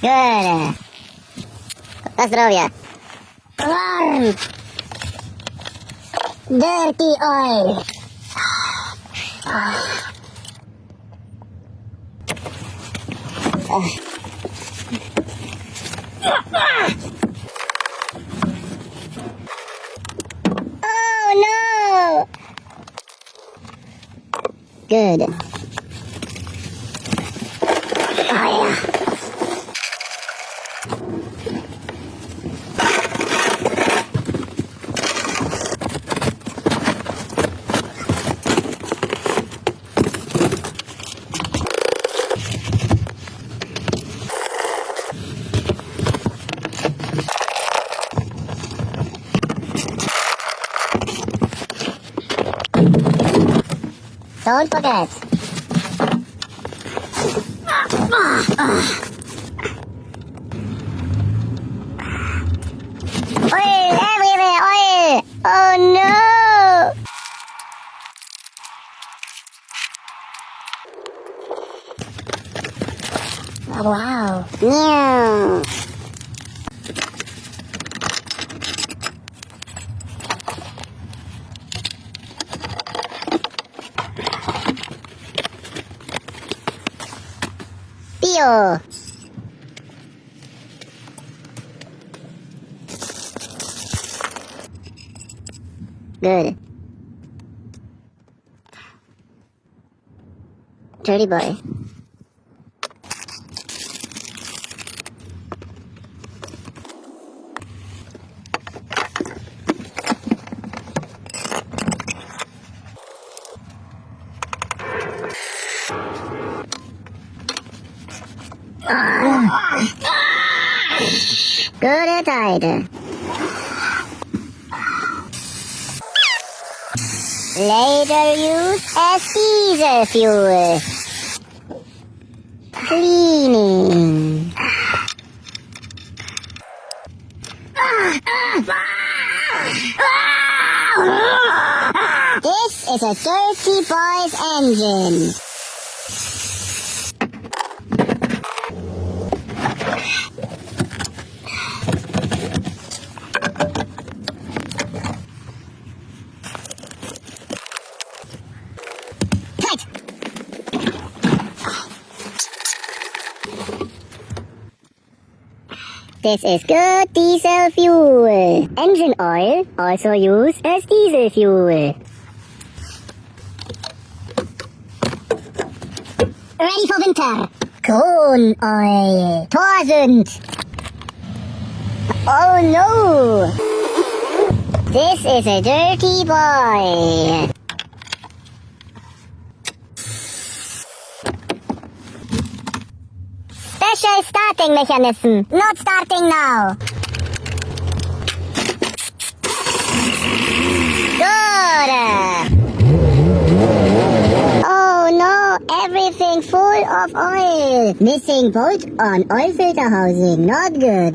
Good. Na zdrowie. Warm. Dirty oil. Oh no! Good. Oh yeah. Don't forget. Oil everywhere, oil! Oh no! Oh, wow. Yeah. Bio. Good. Dirty boy. Good tide. Later use as diesel fuel. Cleaning. This is a dirty boy's engine. This is good diesel fuel. Engine oil also used as diesel fuel. Ready for winter. Corn oil. Tausend. Oh no! This is a dirty boy. Special starting mechanism. Not starting now. Good. Oh no, everything full of oil. Missing bolt on oil filter housing. Not good.